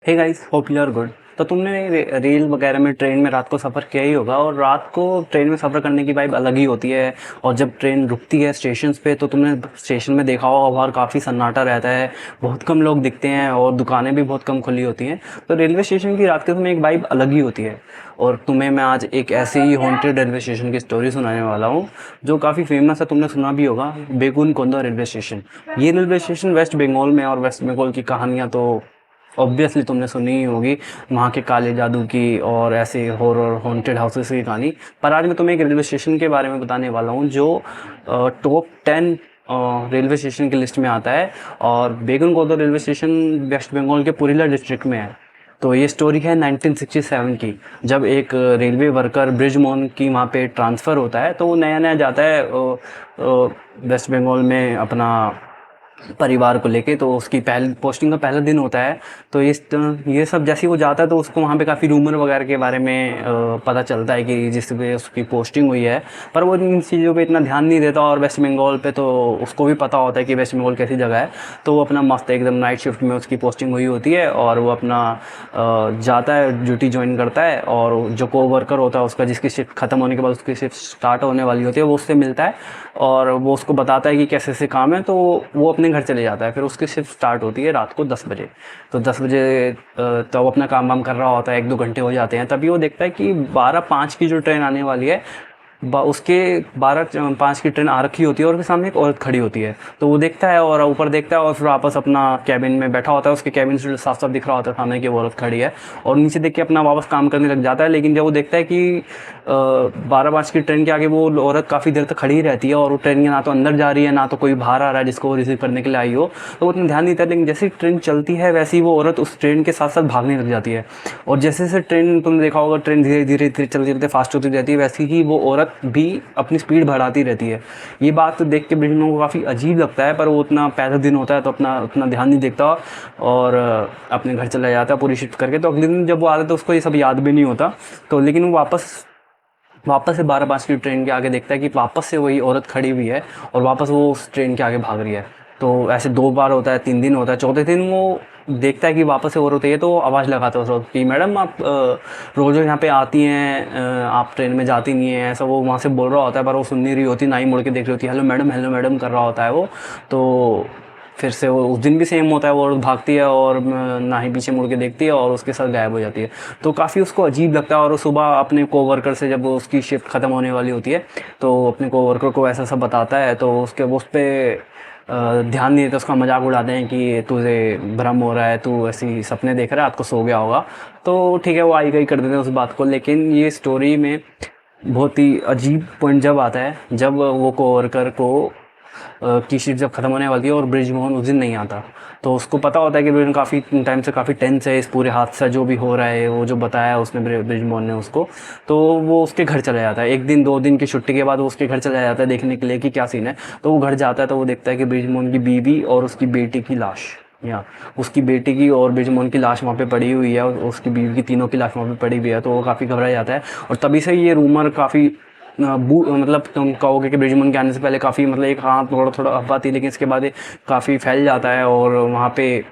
Hey guys, hope you are good. तो तुमने rail वगैरह में ट्रेन में रात को सफ़र किया ही होगा, और रात को ट्रेन में सफ़र करने की वाइब अलग ही होती है। और जब ट्रेन रुकती है स्टेशन पे तो तुमने स्टेशन में देखा होगा बाहर काफ़ी सन्नाटा रहता है, बहुत कम लोग दिखते हैं और दुकानें भी बहुत कम खुली होती हैं। तो रेलवे स्टेशन की रात के समय एक वाइब अलग ही होती है। और तुम्हें मैं आज एक ऐसे ही हॉन्टेड रेलवे स्टेशन की स्टोरी सुनाने वाला हूँ जो काफ़ी फेमस है, तुमने सुना भी होगा, बेगुन कोंडा रेलवे स्टेशन। ये रेलवे स्टेशन वेस्ट बंगाल में, और वेस्ट बंगाल की कहानियाँ तो ऑब्वियसली तुमने सुनी ही होगी, वहाँ के काले जादू की और ऐसे हॉरर हॉन्टेड हाउसेस की कहानी। पर आज मैं तुम्हें एक रेलवे स्टेशन के बारे में बताने वाला हूँ जो टॉप 10 रेलवे स्टेशन की लिस्ट में आता है। और बेगनकोटा रेलवे स्टेशन वेस्ट बंगाल के पुरुलिया डिस्ट्रिक्ट में है। तो ये स्टोरी है 1967 की, जब एक रेलवे वर्कर ब्रिजमोहन की वहाँ पे ट्रांसफ़र होता है। तो वो नया नया जाता है वेस्ट बंगाल में अपना परिवार को लेके। तो उसकी पहली पोस्टिंग का पहला दिन होता है। तो ये सब जैसे ही वो जाता है तो उसको वहाँ पे काफ़ी रूमर वगैरह के बारे में पता चलता है कि जिस पे उसकी पोस्टिंग हुई है। पर वो इन चीज़ों पे इतना ध्यान नहीं देता, और वेस्ट बंगाल पे तो उसको भी पता होता है कि वेस्ट बंगाल कैसी जगह है। तो वो अपना मस्त एकदम नाइट शिफ्ट में उसकी पोस्टिंग हुई होती है, और वो अपना जाता है, ड्यूटी ज्वाइन करता है। और जो को वर्कर होता है उसका, जिसकी शिफ्ट ख़त्म होने के बाद उसकी शिफ्ट स्टार्ट होने वाली होती है, वो उससे मिलता है और वो उसको बताता है कि कैसे ऐसे काम है। तो वो अपने घर चले जाता है। फिर उसकी शिफ्ट स्टार्ट होती है रात को 10 बजे। तो 10 बजे तो वो अपना काम वाम कर रहा होता है, 1-2 घंटे हो जाते हैं। तभी वो देखता है कि 12:05 की जो ट्रेन आने वाली है, उसके 12:05 की ट्रेन आ रखी होती है, और उसके सामने एक औरत खड़ी होती है। तो वो देखता है और ऊपर देखता है, और फिर वापस अपना कैबिन में बैठा होता है। उसके कैबिन से साफ साफ दिख रहा होता है सामने की वो औरत खड़ी है, और नीचे देख के अपना वापस काम करने लग जाता है। लेकिन जब वो देखता है कि 12:05 की ट्रेन के आगे वो औरत काफ़ी देर तक खड़ी ही रहती है, और वो ट्रेन ना तो अंदर जा रही है, ना तो कोई बाहर आ रहा है जिसको वो रिसीव करने के लिए आई हो, तो वो उतना ध्यान नहीं देता। लेकिन जैसे ही ट्रेन चलती है वैसे ही वो औरत उस ट्रेन के साथ साथ भागने लग जाती है। और जैसे जैसे ट्रेन, तुमने देखा होगा, ट्रेन धीरे धीरे धीरे चलते चलते फास्ट होती रहती है, वैसे ही वो औरत भी अपनी स्पीड बढ़ाती रहती है। ये बात तो देख के ब्रिजमोहन को काफ़ी अजीब लगता है, पर वो उतना पहला दिन होता है तो अपना उतना ध्यान नहीं देखता, और अपने घर चला जाता है पूरी शिफ्ट करके। तो अगले दिन जब वो आता है तो उसको ये सब याद भी नहीं होता। तो लेकिन वो वापस से 12:05 की ट्रेन के आगे देखता है कि वापस से वही औरत खड़ी हुई है, और वापस वो उस ट्रेन के आगे भाग रही है। तो ऐसे 2 बार होता है, 3 दिन होता है। चौथे दिन वो देखता है कि वापस से औरत होती है, तो आवाज़ लगाता है उस औरत की, मैडम आप रोज़ यहाँ पे आती हैं, आप ट्रेन में जाती नहीं हैं, ऐसा वो वहाँ से बोल रहा होता है। पर वो सुन नहीं रही होती, ना ही मुड़ के देख रही होती, हेलो मैडम कर रहा होता है वो। तो फिर से वो उस दिन भी सेम होता है, वो औरत भागती है और ना ही पीछे मुड़ के देखती है, और उसके साथ गायब हो जाती है। तो काफ़ी उसको अजीब लगता है, और वो सुबह अपने कोवर्कर से, जब उसकी शिफ्ट ख़त्म होने वाली होती है, तो अपने कोवर्कर को ऐसा सब बताता है। तो उसके वो उस पर ध्यान नहीं देता, उसका मजाक उड़ाते हैं कि तुझे भ्रम हो रहा है, तू ऐसी सपने देख रहा है, रात को सो गया होगा। तो ठीक है, वो आई गई कर देते हैं उस बात को। लेकिन ये स्टोरी में बहुत ही अजीब पॉइंट जब आता है, जब वो कोवर्कर को की शिफ्ट जब ख़त्म होने वाली है और ब्रिजमोहन उस दिन नहीं आता। तो उसको पता होता है कि ब्रिजमोहन काफ़ी टाइम से काफ़ी टेंस है इस पूरे हादसा जो भी हो रहा है, वो जो बताया उसने ब्रिजमोहन ने उसको। तो वो उसके घर चला जाता है, 1 दिन 2 दिन की छुट्टी के बाद वो उसके घर चला जाता है देखने के लिए कि क्या सीन है। तो वो घर जाता है तो वो देखता है कि ब्रिजमोहन की बीवी और उसकी बेटी की लाश, या उसकी बेटी की और ब्रिजमोहन की लाश वहाँ पे पड़ी हुई है, और उसकी बीवी की, तीनों की लाश वहाँ पे पड़ी हुई है। तो वो काफ़ी घबरा जाता है, और तभी से ये रूमर काफ़ी मतलब तुम कहोगे कि ब्रिजमोहन के आने से पहले काफ़ी, मतलब एक हाँ थोड़ा थोड़ा अफवाह थी, लेकिन इसके बाद ये काफ़ी फैल जाता है। और वहाँ पे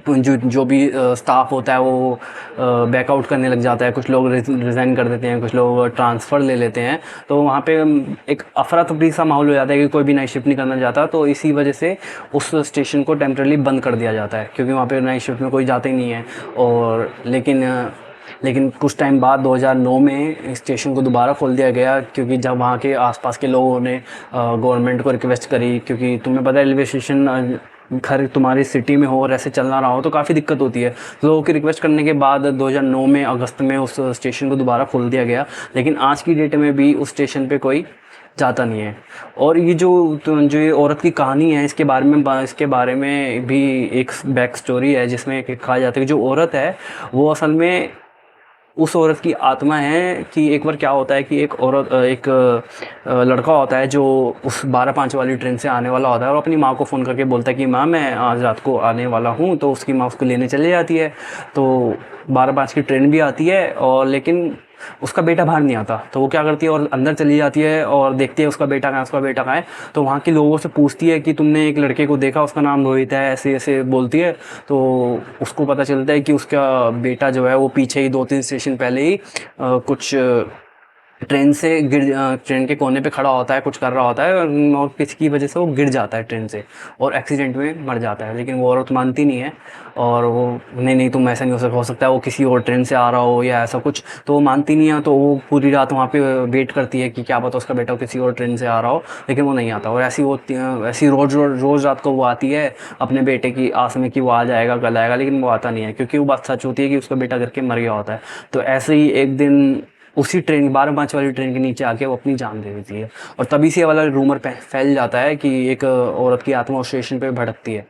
जो जो भी स्टाफ होता है वो बैकआउट करने लग जाता है, कुछ लोग रिज़ाइन कर देते हैं, कुछ लोग ट्रांसफ़र ले लेते हैं। तो वहाँ पे एक अफरा तफरी सा माहौल हो जाता है कि कोई भी नाइट शिफ्ट नहीं करना चाहता। तो इसी वजह से उस स्टेशन को टेम्परेली बंद कर दिया जाता है, क्योंकि वहाँ पे नाइट शिफ्ट में कोई जाता ही नहीं है। और लेकिन कुछ टाइम बाद 2009 में स्टेशन को दोबारा खोल दिया गया, क्योंकि जब वहाँ के आसपास के लोगों ने गवर्नमेंट को रिक्वेस्ट करी, क्योंकि तुम्हें पता है रेलवे स्टेशन घर तुम्हारी सिटी में हो और ऐसे चलना रहा हो तो काफ़ी दिक्कत होती है। तो लोगों की रिक्वेस्ट करने के बाद 2009 में अगस्त में उस स्टेशन को दोबारा खोल दिया गया। लेकिन आज की डेट में भी उस स्टेशन पे कोई जाता नहीं है। और ये जो ये औरत की कहानी है, इसके बारे में भी एक बैक स्टोरी है, जिसमें कहा जाता है कि जो औरत है वो असल में उस औरत की आत्मा है। कि एक बार क्या होता है कि एक लड़का होता है जो उस 12:05 वाली ट्रेन से आने वाला होता है, और अपनी माँ को फ़ोन करके बोलता है कि माँ मैं आज रात को आने वाला हूँ। तो उसकी माँ उसको लेने चले जाती है। तो 12:05 की ट्रेन भी आती है, और लेकिन उसका बेटा बाहर नहीं आता, तो वो क्या करती है और अंदर चली जाती है और देखती है उसका बेटा कहाँ है, उसका बेटा कहाँ है। तो वहाँ के लोगों से पूछती है कि तुमने एक लड़के को देखा, उसका नाम रोहित है, ऐसे ऐसे बोलती है। तो उसको पता चलता है कि उसका बेटा जो है वो पीछे ही 2-3 स्टेशन पहले ही कुछ ट्रेन से ट्रेन के कोने पे खड़ा होता है, कुछ कर रहा होता है और किसी की वजह से वो गिर जाता है ट्रेन से और एक्सीडेंट में मर जाता है। लेकिन वो औरत मानती नहीं है और वो, नहीं नहीं तुम ऐसा नहीं हो सकता है वो किसी और ट्रेन से आ रहा हो या ऐसा कुछ, तो वो मानती नहीं है। तो वो पूरी रात वहाँ पे वेट करती है कि क्या पता उसका बेटा किसी और ट्रेन से आ रहा हो, लेकिन वो नहीं आता। और ऐसी रोज़ रात को वो आती है अपने बेटे की आस में कि वो आ जाएगा, कल आएगा, लेकिन वो आता नहीं है क्योंकि वो बात सच होती है कि उसका बेटा गिर के मर गया होता है। तो ऐसे ही एक दिन उसी ट्रेन 12-5 वाली ट्रेन के नीचे आके वो अपनी जान दे देती है। और तभी से ये वाला रूमर फैल जाता है कि एक औरत की आत्मा उस स्टेशन पे भटकती है।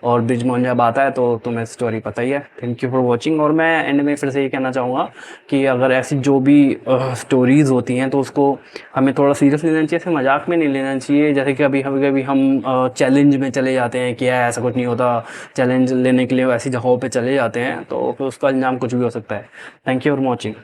और ब्रिजमोहन जब आता है तो तुम्हें स्टोरी पता ही है। Thank you for watching. और मैं एंड में फिर से ये कहना चाहूँगा कि अगर ऐसी जो भी स्टोरीज़ होती हैं तो उसको हमें थोड़ा सीरियस लेना चाहिए, ऐसे मजाक में नहीं लेना चाहिए। जैसे कि कभी कभी हम चैलेंज में चले जाते हैं कि यार ऐसा कुछ नहीं होता, चैलेंज लेने के लिए ऐसी जगहों पे चले जाते हैं तो फिर उसका अंजाम कुछ भी हो सकता है। Thank you for watching.